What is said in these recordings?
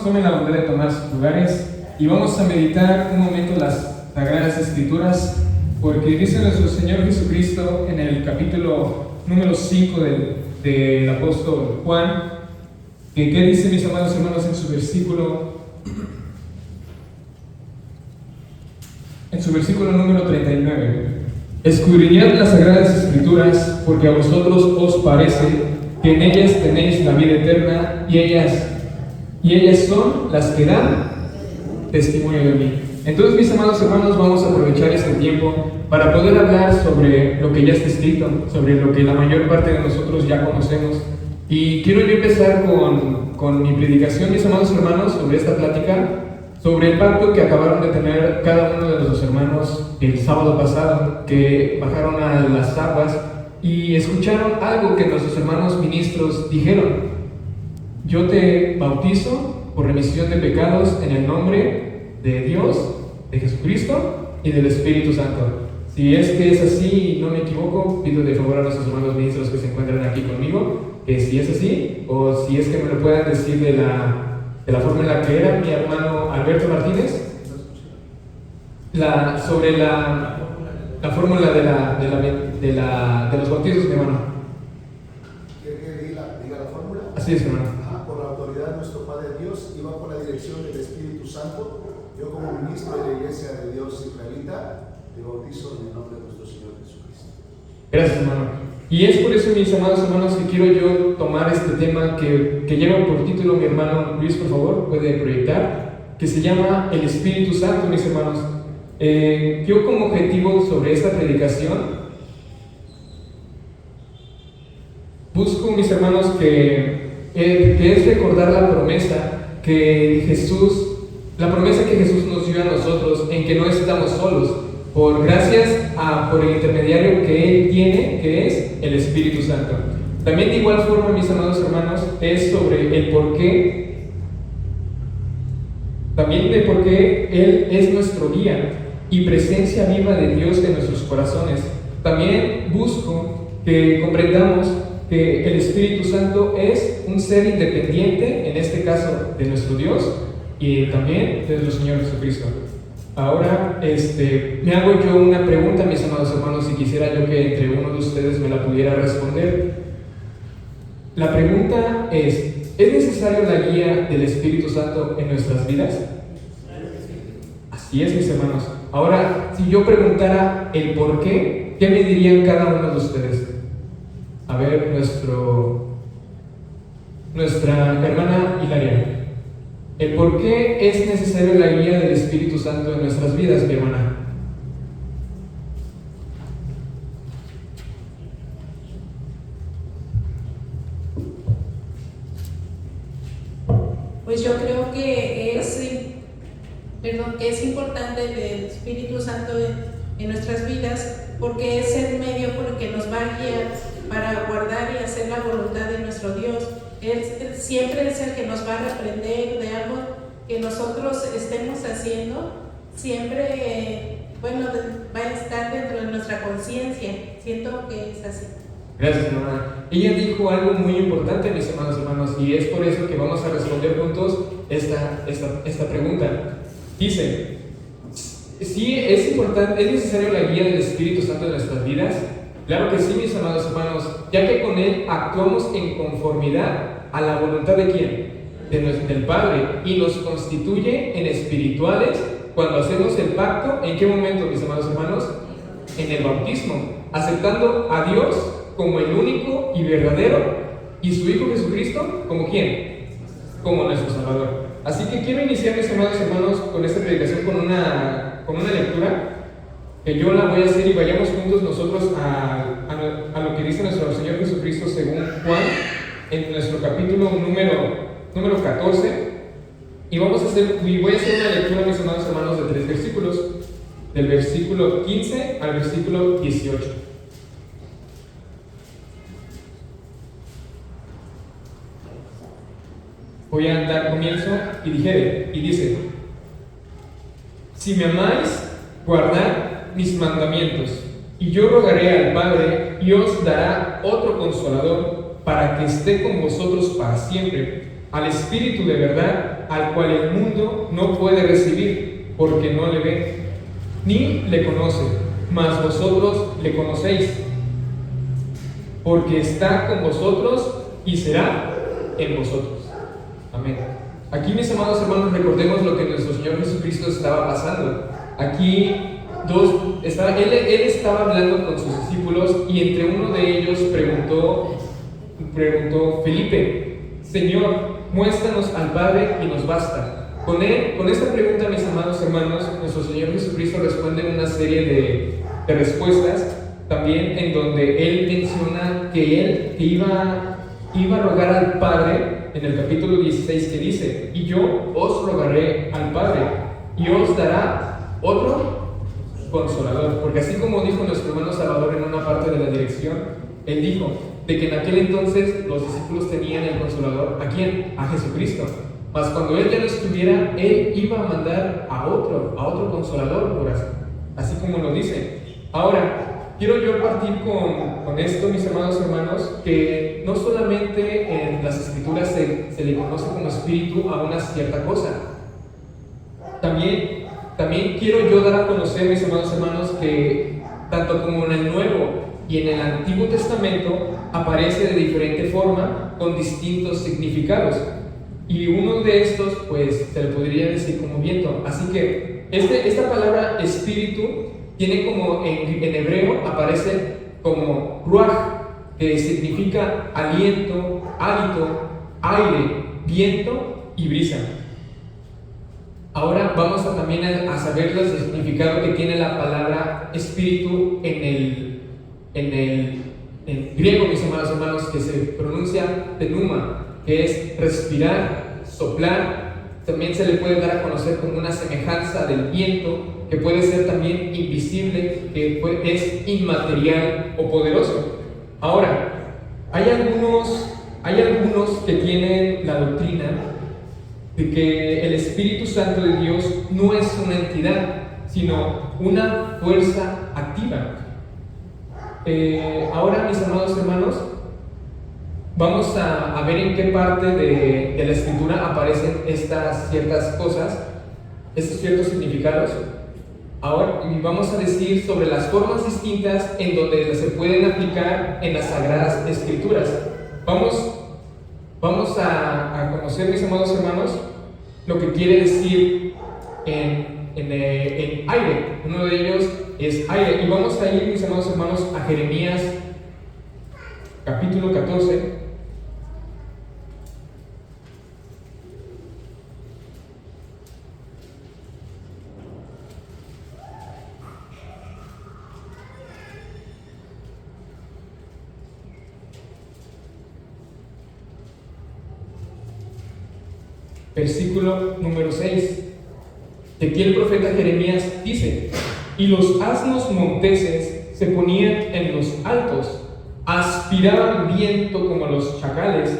tomen la bondad de tomar sus lugares y vamos a meditar un momento las Sagradas Escrituras, porque dice nuestro Señor Jesucristo en el capítulo número 5 del apóstol Juan, que ¿qué dice, mis amados hermanos, en su versículo número 39? Escudriñad las Sagradas Escrituras, porque a vosotros os parece que en ellas tenéis la vida eterna, y ellas son las que dan testimonio de mí. Entonces, mis amados hermanos, vamos a aprovechar este tiempo para poder hablar sobre lo que ya está escrito, sobre lo que la mayor parte de nosotros ya conocemos. Y quiero yo empezar con mi predicación, mis amados hermanos, sobre esta plática, sobre el pacto que acabaron de tener cada uno de nuestros hermanos el sábado pasado, que bajaron a las aguas y escucharon algo que nuestros hermanos ministros dijeron: yo te bautizo por remisión de pecados en el nombre de Dios, de Jesucristo y del Espíritu Santo. Si es que es así y no me equivoco, pido de favor a nuestros hermanos ministros que se encuentran aquí conmigo, que si es así, o si es que me lo puedan decir de la forma en la que era mi hermano Alberto Martínez, sobre la fórmula de los bautizos, mi hermano. ¿Quiere que diga la fórmula? Así es, hermano. Por la autoridad de nuestro Padre Dios y bajo la dirección del Espíritu Santo, yo como ministro de la Iglesia de Dios israelita, te bautizo en el nombre de nuestro Señor Jesucristo. Gracias, hermano. Y es por eso, mis amados hermanos, que quiero yo tomar este tema que lleva por título mi hermano Luis, por favor, puede proyectar, que se llama el Espíritu Santo, mis hermanos. Yo como objetivo sobre esta predicación busco, mis hermanos, que es recordar la promesa que Jesús nos dio a nosotros, en que no estamos solos, por el intermediario que Él tiene, que es el Espíritu Santo. También de igual forma, mis amados hermanos, es sobre el por qué, también de por qué Él es nuestro guía y presencia viva de Dios en nuestros corazones. También busco que comprendamos que el Espíritu Santo es un ser independiente, en este caso de nuestro Dios y también de nuestro Señor Jesucristo. Ahora, me hago yo una pregunta, mis amados hermanos, y quisiera yo que entre uno de ustedes me la pudiera responder. La pregunta ¿es necesario la guía del Espíritu Santo en nuestras vidas? Así es, mis hermanos. Ahora, si yo preguntara el por qué, ¿qué me dirían cada uno de ustedes? A ver, nuestra hermana Hilaria. ¿El por qué es necesario la guía del Espíritu Santo en nuestras vidas, mi hermana? Pues yo creo que es importante el Espíritu Santo en nuestras vidas, porque es el medio por el que nos va a guiar para guardar y hacer la voluntad de nuestro Dios. Él siempre es el que nos va a reprender de algo que nosotros estemos haciendo, siempre, va a estar dentro de nuestra conciencia. Siento que es así. Gracias, hermana. Ella dijo algo muy importante, mis hermanos, y es por eso que vamos a responder juntos esta pregunta. Dice: ¿sí es necesario la guía del Espíritu Santo en nuestras vidas? Claro que sí, mis amados hermanos, ya que con Él actuamos en conformidad a la voluntad ¿de quién? Del Padre, y nos constituye en espirituales cuando hacemos el pacto. ¿En qué momento, mis amados hermanos? En el bautismo, aceptando a Dios como el único y verdadero, y su Hijo Jesucristo como ¿quién? Como nuestro Salvador. Así que quiero iniciar, mis amados hermanos, con esta predicación con una lectura que yo la voy a hacer, y vayamos juntos nosotros a lo que dice nuestro Señor Jesucristo según Juan, en nuestro capítulo número 14, y voy a hacer una lectura, mis amados hermanos, de 3 versículos, del versículo 15 al versículo 18. Voy a dar comienzo y dice: si me amáis, guardad mis mandamientos, y yo rogaré al Padre y os dará otro consolador para que esté con vosotros para siempre, al Espíritu de verdad, al cual el mundo no puede recibir, porque no le ve, ni le conoce, mas vosotros le conocéis, porque está con vosotros y será en vosotros. Amén. Aquí, mis amados hermanos, recordemos lo que nuestro Señor Jesucristo estaba pasando. Aquí él estaba hablando con sus discípulos y entre uno de ellos preguntó Felipe: Señor, muéstranos al Padre y nos basta. Con esta pregunta, mis amados hermanos, nuestro Señor Jesucristo responde una serie de respuestas, también en donde Él menciona que Él iba a rogar al Padre, en el capítulo 16, que dice: y yo os rogaré al Padre, y os dará otro Consolador. Porque así como dijo nuestro hermano Salvador en una parte de la dirección, él dijo de que en aquel entonces los discípulos tenían el Consolador. ¿A quién? A Jesucristo. Mas cuando Él ya no estuviera, Él iba a mandar a otro Consolador, por así como lo dice. Ahora, quiero yo partir con esto, mis amados hermanos, que no solamente en las Escrituras se le conoce como Espíritu a una cierta cosa. También quiero yo dar a conocer, mis amados hermanos, que tanto como en el Nuevo y en el Antiguo Testamento aparece de diferente forma con distintos significados. Y uno de estos, pues, se le podría decir como viento. Así que esta palabra espíritu tiene como en hebreo aparece como ruach, que significa aliento, hálito, aire, viento y brisa. Ahora vamos también a saber el significado que tiene la palabra espíritu en griego, mis amados hermanos, que se pronuncia pneuma, que es respirar, soplar. También se le puede dar a conocer como una semejanza del viento, que puede ser también invisible, que es inmaterial o poderoso. Ahora, hay algunos que tienen la doctrina de que el Espíritu Santo de Dios no es una entidad, sino una fuerza activa. Ahora, mis amados hermanos, vamos a ver en qué parte de la Escritura aparecen estas ciertas cosas, estos ciertos significados. Ahora vamos a decir sobre las formas distintas en donde se pueden aplicar en las Sagradas Escrituras. Vamos a conocer, mis amados hermanos, lo que quiere decir en aire. Uno de ellos es aire. Y vamos a ir, mis amados hermanos, a Jeremías capítulo 14. Versículo número 6. De aquí el profeta Jeremías dice: y los asnos monteses se ponían en los altos, aspiraban viento como los chacales,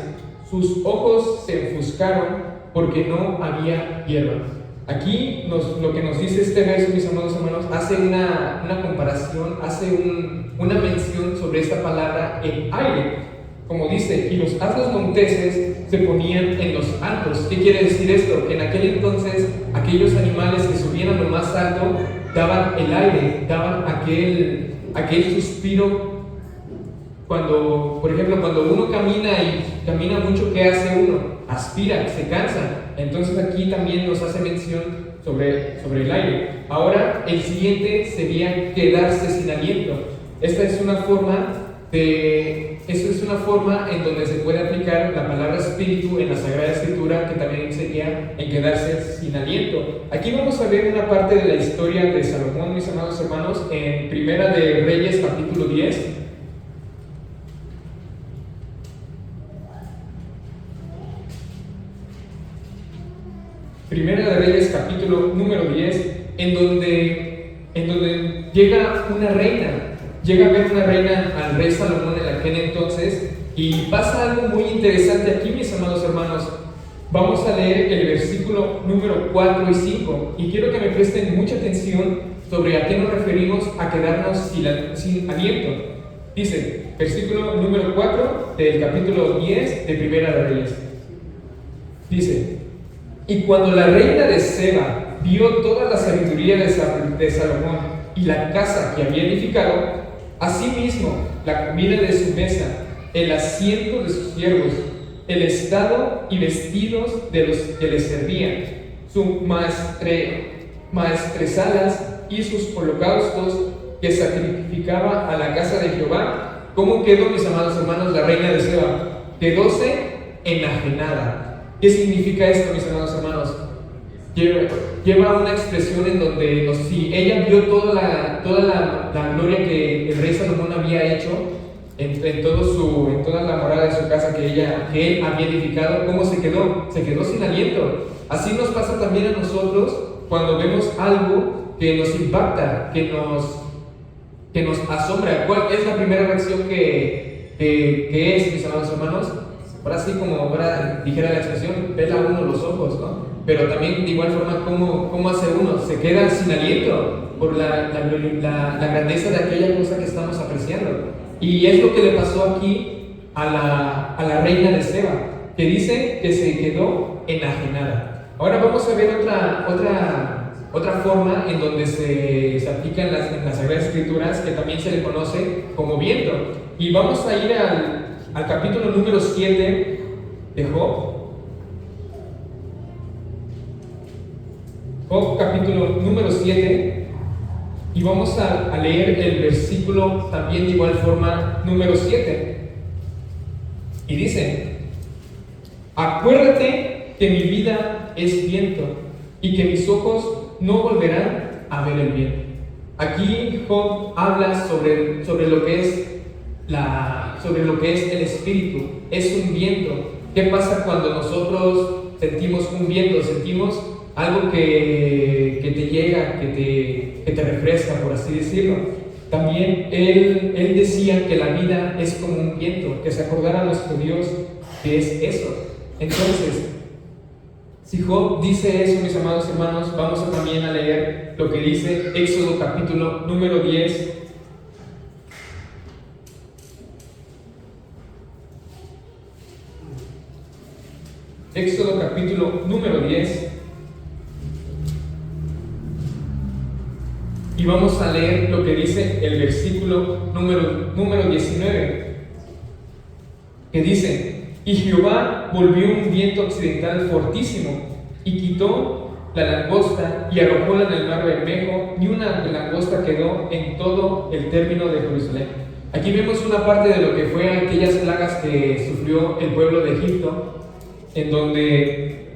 sus ojos se enfuscaron porque no había hierba. Aquí lo que nos dice este verso, mis amados hermanos, hace una comparación, hace una mención sobre esta palabra en aire. Como dice: y los asnos monteses se ponían en los altos. ¿Qué quiere decir esto? Que en aquel entonces aquellos animales que subían a lo más alto daban el aire, daban aquel suspiro. Cuando, por ejemplo, cuando uno camina mucho, ¿qué hace uno? Aspira, se cansa. Entonces aquí también nos hace mención sobre el aire. Ahora el siguiente sería quedarse sin aliento. Esta es una forma en donde se puede aplicar la palabra espíritu en la Sagrada Escritura, que también sería en quedarse sin aliento. Aquí vamos a ver una parte de la historia de Salomón, mis amados hermanos, en Primera de Reyes capítulo 10. Primera de Reyes capítulo número 10, en donde llega una reina. Llega a ver una reina al rey Salomón en aquel entonces, y pasa algo muy interesante aquí, mis amados hermanos. Vamos a leer el versículo número 4 y 5, y quiero que me presten mucha atención sobre a qué nos referimos a quedarnos sin aliento. Dice, versículo número 4 del capítulo 10 de Primera de Reyes: Dice: y cuando la reina de Seba vio toda la sabiduría de Salomón y la casa que había edificado, asimismo la comida de su mesa, el asiento de sus siervos, el estado y vestidos de los que le servían, sus maestresalas y sus holocaustos que sacrificaba a la casa de Jehová. ¿Cómo quedó, mis amados hermanos, la reina de Seba? Quedóse enajenada. ¿Qué significa esto, mis amados hermanos? Lleva una expresión en donde si ella vio toda la gloria que el rey Salomón había hecho en toda la morada de su casa que él había edificado, ¿cómo se quedó? Se quedó sin aliento. Así nos pasa también a nosotros cuando vemos algo que nos impacta, que nos asombra. ¿Cuál es la primera reacción que es, mis amados hermanos? Ahora sí, como ahora dijera la expresión, pela uno los ojos, ¿no? Pero también de igual forma, ¿cómo hace uno? Se queda sin aliento por la grandeza de aquella cosa que estamos apreciando. Y es lo que le pasó aquí a la reina de Seba, que dice que se quedó enajenada. Ahora vamos a ver otra forma en donde se aplica en las Sagradas Escrituras, que también se le conoce como viento. Y vamos a ir al capítulo número 7 de Job. Job capítulo número 7, y vamos a leer el versículo también de igual forma número 7. Y dice: acuérdate que mi vida es viento y que mis ojos no volverán a ver el bien. Aquí Job habla sobre lo que es el espíritu. Es un viento. ¿Qué pasa cuando nosotros sentimos un viento? Sentimos algo que te llega, que te refresca, por así decirlo. También él decía que la vida es como un viento, que se acordara a nuestro Dios que es eso. Entonces, si Job dice eso, mis amados hermanos, vamos también a leer lo que dice Éxodo capítulo número 10. Éxodo capítulo número 10. Y vamos a leer lo que dice el versículo número 19, que dice: y Jehová volvió un viento occidental fortísimo, y quitó la langosta, y arrojóla en el mar Bermejo, ni una langosta quedó en todo el término de Jerusalén. Aquí vemos una parte de lo que fue aquellas plagas que sufrió el pueblo de Egipto, en donde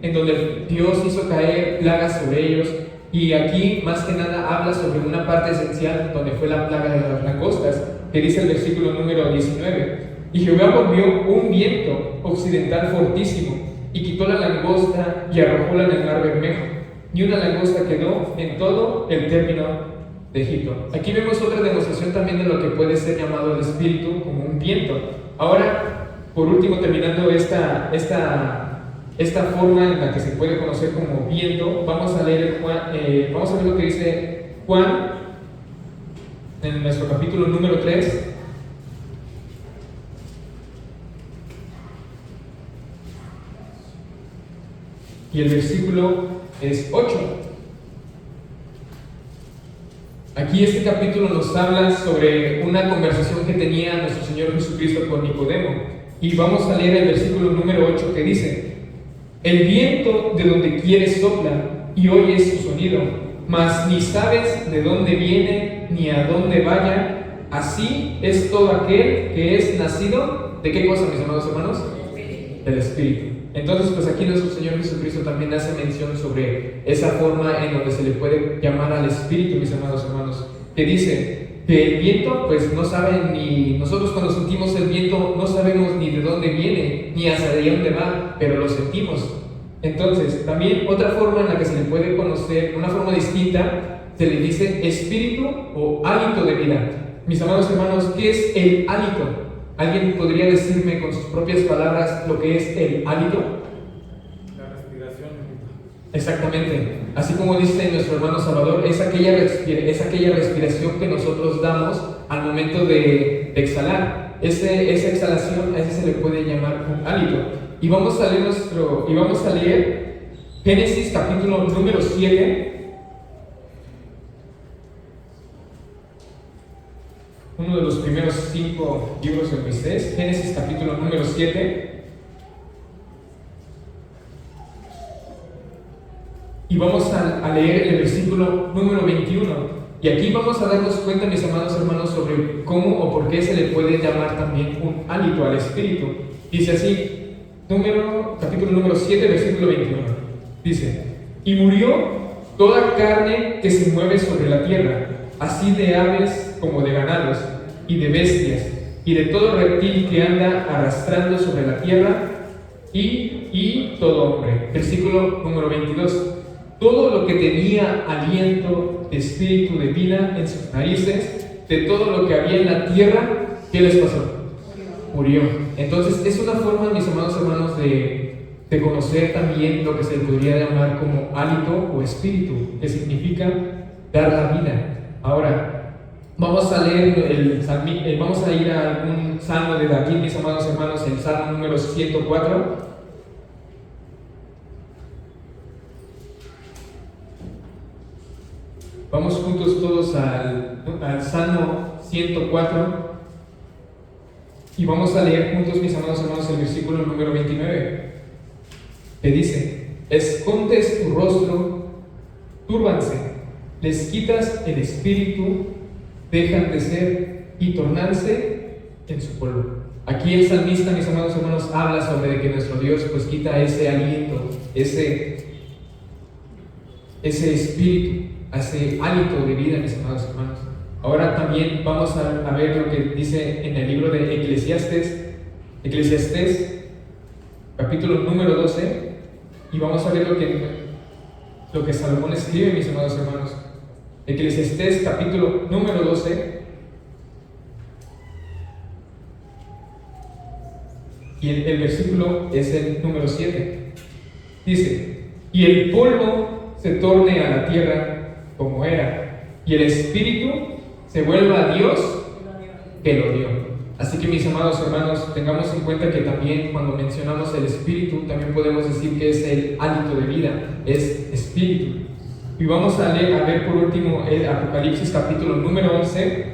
Dios hizo caer plagas sobre ellos. Y aquí más que nada habla sobre una parte esencial donde fue la plaga de las langostas, que dice el versículo número 19: y Jehová volvió un viento occidental fortísimo, y quitó la langosta y arrojóla en el mar Bermejo, ni una langosta quedó en todo el término de Egipto. Aquí vemos otra demostración también de lo que puede ser llamado el espíritu como un viento. Ahora, por último, terminando esta forma en la que se puede conocer como viento, vamos a leer vamos a ver lo que dice Juan en nuestro capítulo número 3. Y el versículo es 8. Aquí este capítulo nos habla sobre una conversación que tenía nuestro Señor Jesucristo con Nicodemo. Y vamos a leer el versículo número 8, que dice: el viento de donde quiere sopla, y oyes su sonido, mas ni sabes de dónde viene ni a dónde vaya. Así es todo aquel que es nacido, ¿de qué cosa, mis amados hermanos? Del Espíritu. Entonces, pues aquí nuestro Señor Jesucristo también hace mención sobre esa forma en donde se le puede llamar al Espíritu, mis amados hermanos, que dice que el viento, pues no sabe ni, nosotros cuando sentimos el viento no sabemos ni de dónde viene, ni hacia dónde va, pero lo sentimos. Entonces, también otra forma en la que se le puede conocer, una forma distinta, se le dice espíritu o hálito de vida. Mis amados hermanos, ¿qué es el hálito? ¿Alguien podría decirme con sus propias palabras lo que es el hálito? La respiración. Exactamente. Así como dice nuestro hermano Salvador, es aquella respiración que nosotros damos al momento de exhalar. Esa exhalación, a ese se le puede llamar un hálito. y vamos a leer Génesis capítulo número 7, uno de los primeros 5 libros de Moisés. Génesis capítulo número 7. Y vamos a leer el versículo número 21. Y aquí vamos a darnos cuenta, mis amados hermanos, sobre cómo o por qué se le puede llamar también un hálito al Espíritu. Dice así, capítulo número 7, versículo 21. Dice, y murió toda carne que se mueve sobre la tierra, así de aves como de ganados, y de bestias, y de todo reptil que anda arrastrando sobre la tierra, y todo hombre. Versículo número 22. Todo lo que tenía aliento de espíritu de vida en sus narices, de todo lo que había en la tierra, ¿qué les pasó? Murió. Entonces es una forma, mis amados hermanos, de conocer también lo que se podría llamar como hálito o espíritu, que significa dar la vida. Ahora, vamos a leer vamos a ir a un salmo de David, mis amados hermanos, el salmo número 104. Vamos juntos todos al Salmo 104 y vamos a leer juntos, mis amados hermanos, el versículo número 29, que dice, escondes tu rostro, túrbanse, les quitas el espíritu, dejan de ser y tornarse en su polvo. Aquí el salmista, mis amados hermanos, habla sobre que nuestro Dios pues quita ese aliento, ese espíritu, ese hálito de vida, mis amados hermanos. Ahora también vamos a ver lo que dice en el libro de Eclesiastés, capítulo número 12, y vamos a ver lo que Salomón escribe, mis amados hermanos. Eclesiastés, capítulo número 12, y el versículo es el número 7. Dice, y el polvo se torne a la tierra como era, y el espíritu se vuelva a Dios que lo dio. Así que, mis amados hermanos, tengamos en cuenta que también cuando mencionamos el espíritu, también podemos decir que es el hálito de vida, es espíritu. Y vamos a ver por último el Apocalipsis capítulo número 11,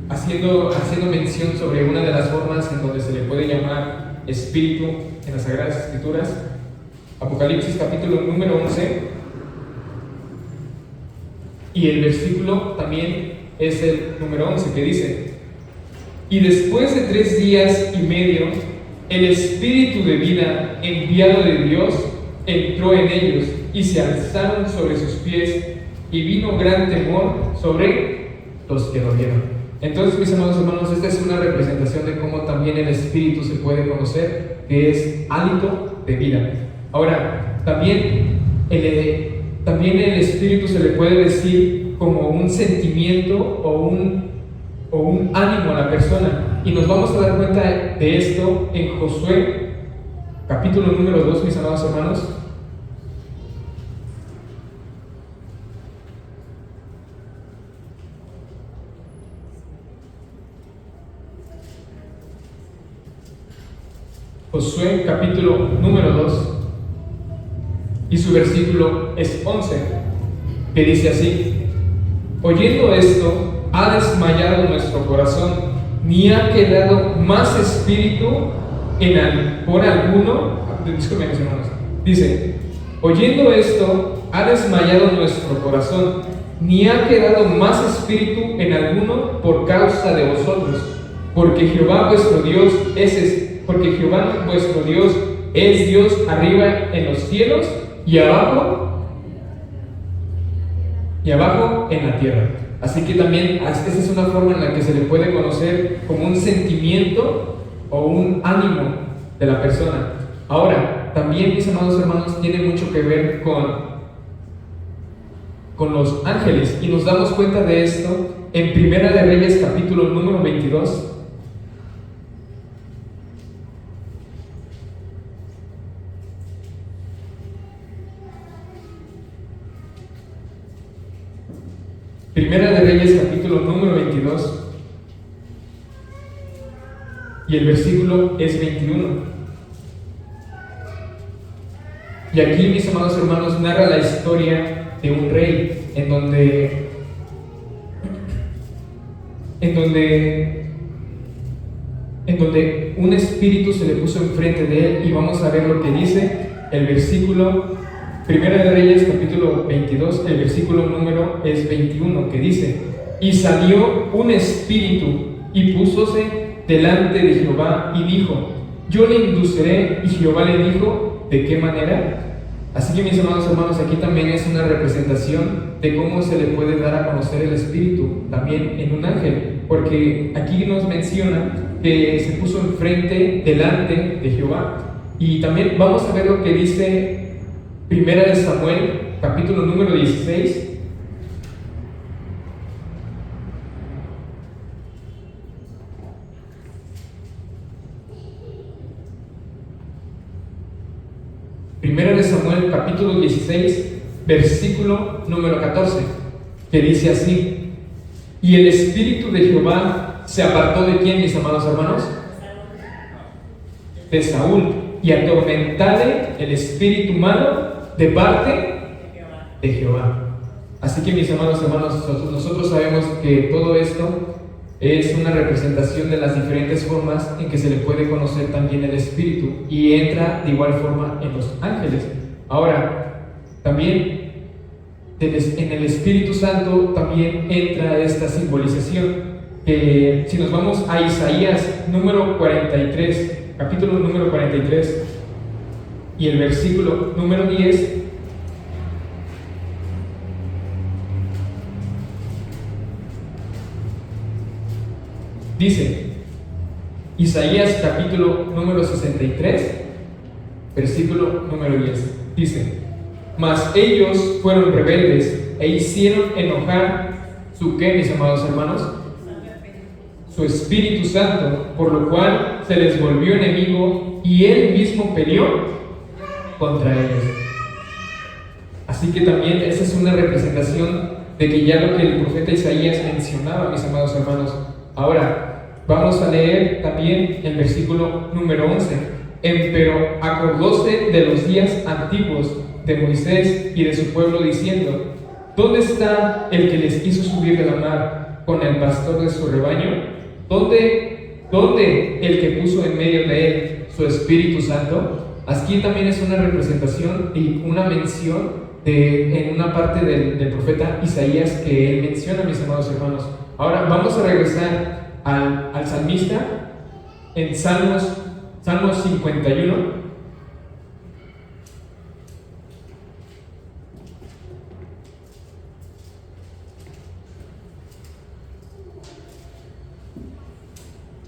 haciendo mención sobre una de las formas en donde se le puede llamar espíritu en las Sagradas Escrituras. Apocalipsis capítulo número 11, y el versículo también es el número 11, que dice, y después de 3 días y medio, el espíritu de vida enviado de Dios entró en ellos, y se alzaron sobre sus pies, y vino gran temor sobre los que lo vieron. Entonces, mis amados hermanos, esta es una representación de cómo también el espíritu se puede conocer, que es hálito de vida. Ahora, también el espíritu se le puede decir como un sentimiento o un ánimo a la persona, y nos vamos a dar cuenta de esto en Josué capítulo número 2, mis amados hermanos. Josué capítulo número 2, y su versículo es 11, que dice así, oyendo esto, ha desmayado nuestro corazón, ni ha quedado más espíritu por alguno. Disculpen, mis hermanos. Dice, oyendo esto, ha desmayado nuestro corazón, ni ha quedado más espíritu en alguno por causa de vosotros, porque Jehová vuestro Dios es Dios arriba en los cielos y abajo en la tierra. Así que también esa es una forma en la que se le puede conocer como un sentimiento o un ánimo de la persona. Ahora, también, mis amados hermanos, tiene mucho que ver con los ángeles, y nos damos cuenta de esto en Primera de Reyes capítulo número 22. Primera de Reyes capítulo número 22, y el versículo es 21. Y aquí, mis amados hermanos, narra la historia de un rey en donde un espíritu se le puso enfrente de él, y vamos a ver lo que dice el versículo, Primera de Reyes, capítulo 22, el versículo número es 21, que dice: y salió un espíritu y púsose delante de Jehová y dijo: yo le induciré. Y Jehová le dijo: ¿de qué manera? Así que, mis amados hermanos, aquí también es una representación de cómo se le puede dar a conocer el espíritu también en un ángel, porque aquí nos menciona que se puso enfrente, delante de Jehová. Y también vamos a ver lo que dice Primera de Samuel, capítulo número 16. Primera de Samuel, capítulo 16, versículo número 14, que dice así: y el espíritu de Jehová se apartó de ¿quién, mis amados hermanos? De Saúl, y atormentale el espíritu malo de parte de Jehová. Así que, mis amados hermanos, nosotros sabemos que todo esto es una representación de las diferentes formas en que se le puede conocer también el espíritu, y entra de igual forma en los ángeles. Ahora, también en el Espíritu Santo también entra esta simbolización, que si nos vamos a Isaías número 43, capítulo número 43 y el versículo número 10, dice, Isaías capítulo número 63, versículo número 10, dice: mas ellos fueron rebeldes e hicieron enojar su ¿qué, mis amados hermanos? Su Espíritu Santo, por lo cual se les volvió enemigo y él mismo peleó contra ellos. Así que también esa es una representación de que ya lo que el profeta Isaías mencionaba, mis amados hermanos. Ahora, vamos a leer también el versículo número 11. Empero acordóse de los días antiguos de Moisés y de su pueblo, diciendo: ¿dónde está el que les hizo subir de la mar con el pastor de su rebaño? ¿Dónde el que puso en medio de él su Espíritu Santo? Aquí también es una representación y una mención en una parte del profeta Isaías que él menciona, mis amados hermanos. Ahora vamos a regresar al salmista en Salmos 51.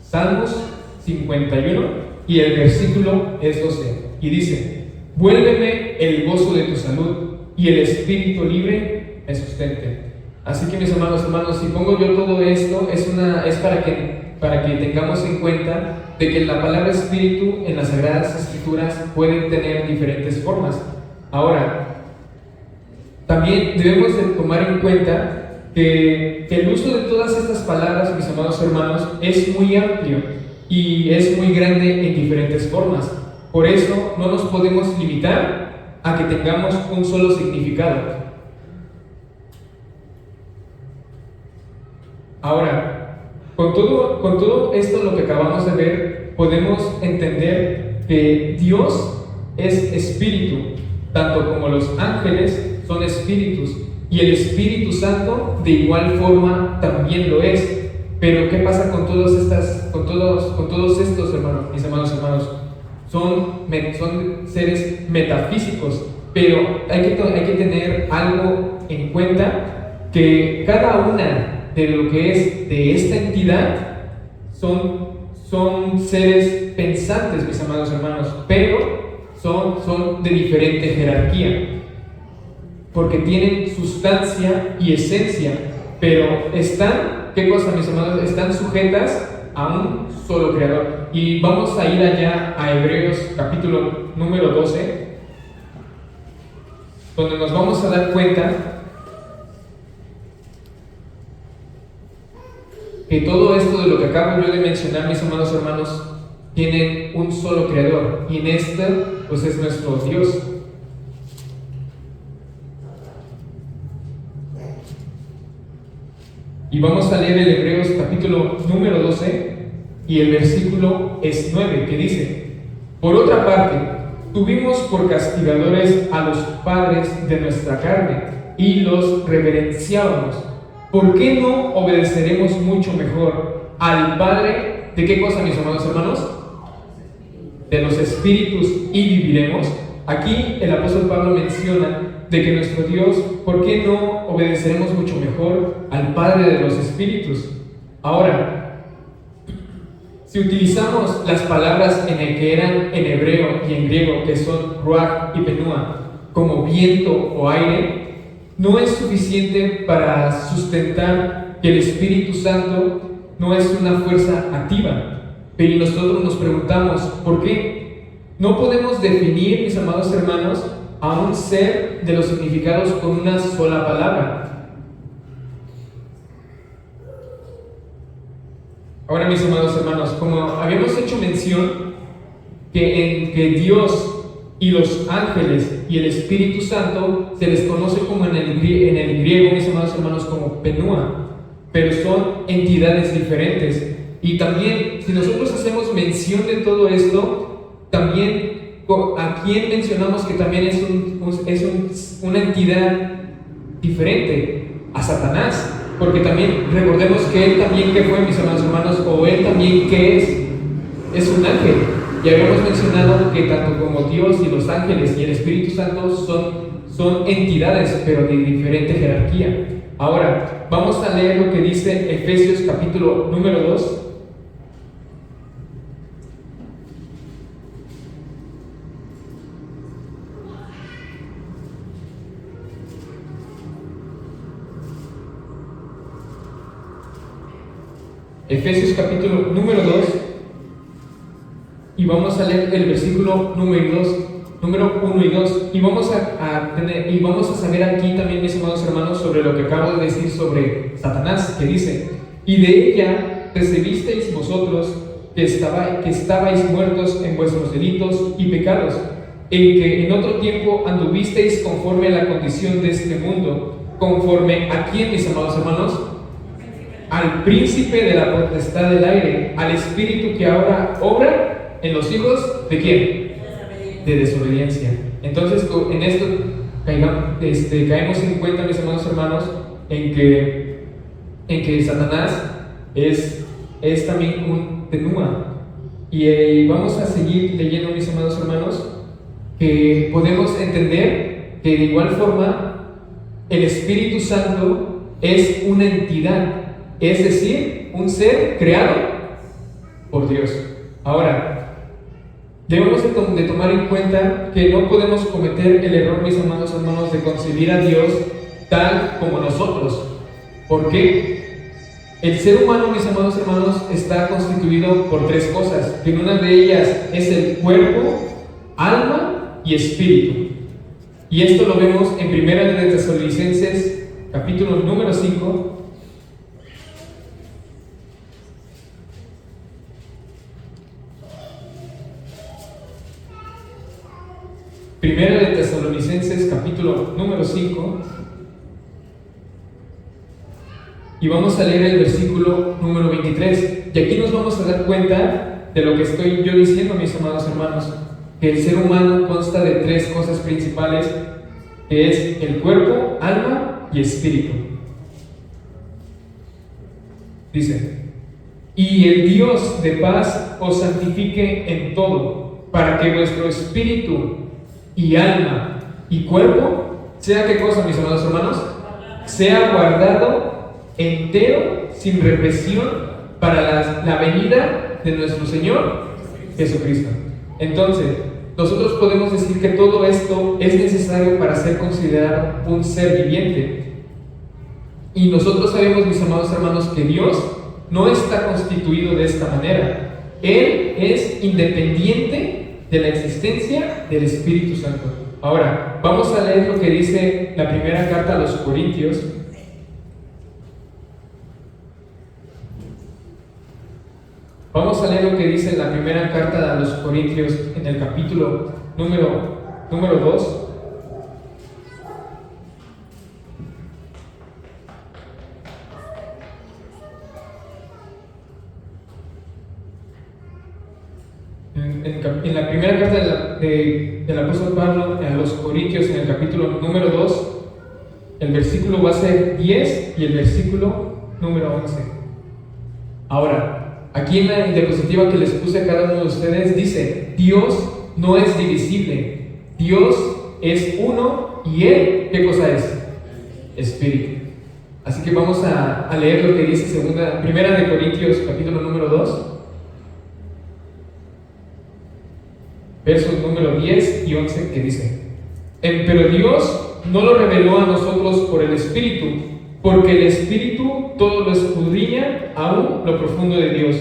Salmos 51 y el versículo es 12 y dice: vuélveme el gozo de tu salud y el espíritu libre me sustente. Así que, mis amados hermanos, si pongo yo todo esto es para que tengamos en cuenta de que la palabra espíritu en las Sagradas Escrituras pueden tener diferentes formas. Ahora, también debemos de tomar en cuenta que el uso de todas estas palabras, mis amados hermanos, es muy amplio y es muy grande en diferentes formas. Por eso no nos podemos limitar a que tengamos un solo significado. Ahora, con todo esto, lo que acabamos de ver, podemos entender que Dios es espíritu, tanto como los ángeles son espíritus, y el Espíritu Santo de igual forma también lo es. Pero ¿qué pasa con todos estos hermanos, mis amados hermanos? Son seres metafísicos, pero hay que tener algo en cuenta, que cada una de lo que es de esta entidad son seres pensantes, mis amados hermanos, pero son de diferente jerarquía, porque tienen sustancia y esencia, pero están, ¿qué cosa, mis amados? Están sujetas a un solo creador. Y vamos a ir allá a Hebreos capítulo número 12, donde nos vamos a dar cuenta que todo esto de lo que acabo yo de mencionar, mis amados hermanos, tienen un solo creador, y en este pues es nuestro Dios. Y vamos a leer el Hebreos capítulo número 12 y el versículo es 9, que dice: por otra parte, tuvimos por castigadores a los padres de nuestra carne y los reverenciábamos. ¿Por qué no obedeceremos mucho mejor al Padre de qué cosa, mis amados hermanos? De los espíritus, y viviremos. Aquí el apóstol Pablo menciona de que nuestro Dios, ¿por qué no obedeceremos mucho mejor al Padre de los espíritus? Ahora, si utilizamos las palabras en el que eran en hebreo y en griego, que son ruach y penúa, como viento o aire, no es suficiente para sustentar que el Espíritu Santo no es una fuerza activa. Pero nosotros nos preguntamos, ¿por qué? No podemos definir, mis amados hermanos, a un ser de los significados con una sola palabra. Ahora, mis amados hermanos, como habíamos hecho mención, que Dios y los ángeles y el Espíritu Santo se les conoce como en el griego, mis amados hermanos, como penúa, pero son entidades diferentes. Y también, si nosotros hacemos mención de todo esto, también a quién mencionamos que también es una entidad diferente, a Satanás, porque también recordemos que él también, que fue, mis amados hermanos, o él también que es un ángel. Y habíamos mencionado que tanto como Dios y los ángeles y el Espíritu Santo son entidades, pero de diferente jerarquía. Ahora, vamos a leer lo que dice Efesios capítulo número 2. Efesios capítulo número 2, y vamos a leer el versículo número 1 y 2, y vamos a saber aquí también, mis amados hermanos, sobre lo que acabo de decir sobre Satanás, que dice: y de ella recibisteis vosotros que estabais muertos en vuestros delitos y pecados, en que en otro tiempo anduvisteis conforme a la condición de este mundo, conforme a quién, mis amados hermanos, al príncipe de la potestad del aire, al espíritu que ahora obra en los hijos ¿de quién? De desobediencia. Entonces, en esto caemos en cuenta, mis amados hermanos, en que Satanás es también un penúa. Y vamos a seguir leyendo, mis amados hermanos, que podemos entender que de igual forma el Espíritu Santo es una entidad, es decir, un ser creado por Dios. Ahora, debemos de tomar en cuenta que no podemos cometer el error, mis amados hermanos, de concebir a Dios tal como nosotros. ¿Por qué? El ser humano, mis amados hermanos, está constituido por tres cosas, que una de ellas es el cuerpo, alma y espíritu. Y esto lo vemos en 1 de Tesalonicenses capítulo número 5. Primera de Tesalonicenses capítulo número 5, y vamos a leer el versículo número 23, y aquí nos vamos a dar cuenta de lo que estoy yo diciendo, mis amados hermanos, que el ser humano consta de tres cosas principales, que es el cuerpo, alma y espíritu. Dice: y el Dios de paz os santifique en todo, para que vuestro espíritu y alma y cuerpo sea, ¿qué cosa, mis amados hermanos? Sea guardado entero, sin represión, para la venida de nuestro Señor Jesucristo. Entonces, nosotros podemos decir que todo esto es necesario para ser considerado un ser viviente. Y nosotros sabemos, mis amados hermanos, que Dios no está constituido de esta manera. Él es independiente de la existencia del Espíritu Santo. Ahora, vamos a leer lo que dice la primera carta a los Corintios. Vamos a leer lo que dice la primera carta a los Corintios en el capítulo número 2. Corintios en el capítulo número 2, el versículo va a ser 10 y el versículo número 11. Ahora, aquí en la diapositiva que les puse a cada uno de ustedes dice: Dios no es divisible, Dios es uno y Él, ¿qué cosa es? Espíritu. Así que vamos a leer lo que dice Primera de Corintios capítulo número 2, versos número 10 y 11, que dice: Pero Dios no lo reveló a nosotros por el Espíritu, porque el Espíritu todo lo escudriña, aún lo profundo de Dios.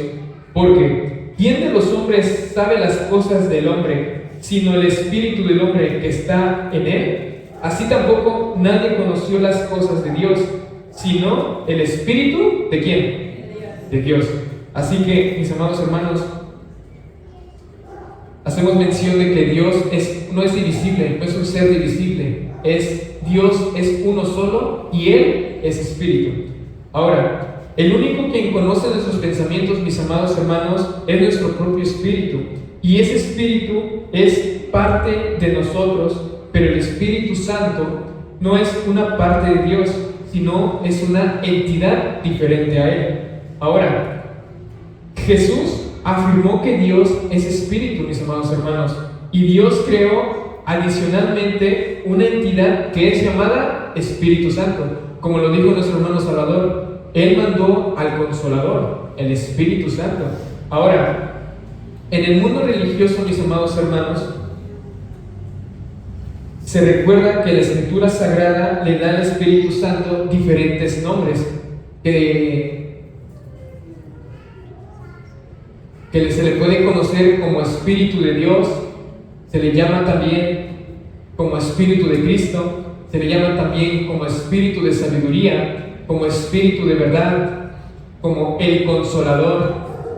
Porque ¿quién de los hombres sabe las cosas del hombre, sino el Espíritu del hombre que está en él? Así tampoco nadie conoció las cosas de Dios, sino el Espíritu ¿de quién? De Dios. Así que, mis amados hermanos, hacemos mención de que Dios no es divisible, no es un ser divisible. Dios es uno solo y Él es Espíritu. Ahora, el único quien conoce nuestros pensamientos, mis amados hermanos, es nuestro propio Espíritu. Y ese Espíritu es parte de nosotros, pero el Espíritu Santo no es una parte de Dios, sino es una entidad diferente a Él. Ahora, Jesús afirmó que Dios es Espíritu, mis amados hermanos, y Dios creó adicionalmente una entidad que es llamada Espíritu Santo. Como lo dijo nuestro hermano Salvador, Él mandó al Consolador, el Espíritu Santo. Ahora, en el mundo religioso, mis amados hermanos, se recuerda que la Escritura Sagrada le da al Espíritu Santo diferentes nombres que se le puede conocer como Espíritu de Dios, se le llama también como Espíritu de Cristo, se le llama también como Espíritu de sabiduría, como Espíritu de verdad, como el Consolador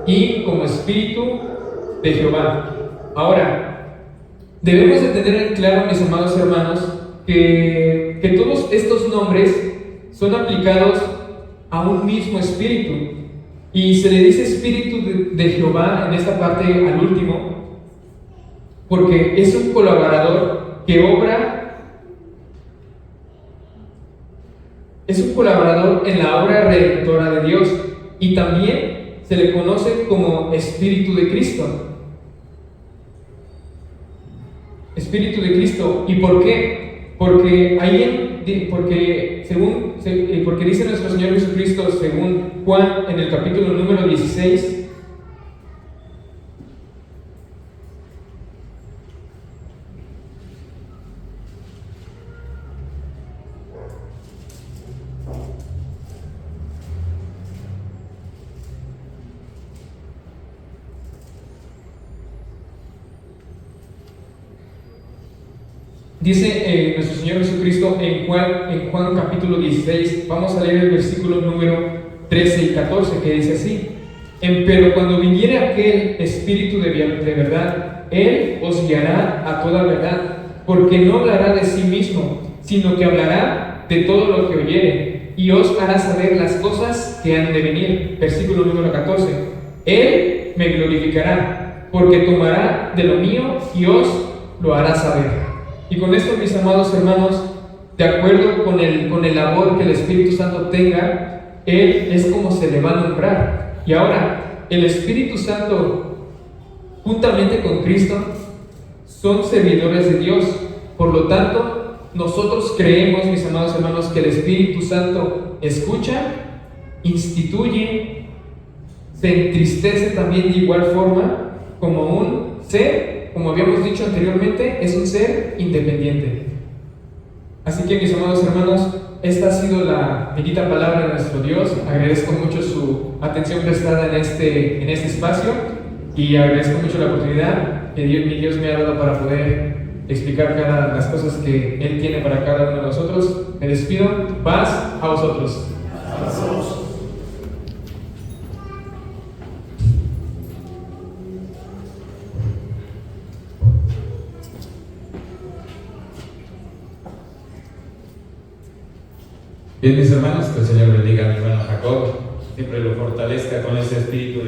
y como Espíritu de Jehová. Ahora, debemos de tener en claro, mis amados hermanos, que todos estos nombres son aplicados a un mismo Espíritu. Y se le dice Espíritu de Jehová en esta parte al último, porque es un colaborador que obra, es un colaborador en la obra redentora de Dios, y también se le conoce como Espíritu de Cristo. Espíritu de Cristo. ¿Y por qué? Porque porque dice nuestro Señor Jesucristo, según Juan en el capítulo número 16, dice nuestro Señor Jesucristo en Juan capítulo 16, vamos a leer el versículo número 13 y 14, que dice así: Pero cuando viniere aquel Espíritu de verdad, Él os guiará a toda verdad, porque no hablará de sí mismo, sino que hablará de todo lo que oyere, y os hará saber las cosas que han de venir. Versículo número 14: Él me glorificará, porque tomará de lo mío y os lo hará saber. Y con esto, mis amados hermanos, de acuerdo con el labor que el Espíritu Santo tenga, Él es como se le va a nombrar. Y ahora, el Espíritu Santo, juntamente con Cristo, son servidores de Dios. Por lo tanto, nosotros creemos, mis amados hermanos, que el Espíritu Santo escucha, instituye, se entristece también de igual forma, como un ser. Como habíamos dicho anteriormente, es un ser independiente. Así que, mis amados hermanos, esta ha sido la bendita palabra de nuestro Dios. Agradezco mucho su atención prestada en este espacio, y agradezco mucho la oportunidad que mi Dios me ha dado para poder explicar las cosas que Él tiene para cada uno de nosotros. Me despido. Paz a vosotros. Bien, mis hermanos, que el Señor bendiga a mi hermano Jacob, siempre lo fortalezca con ese espíritu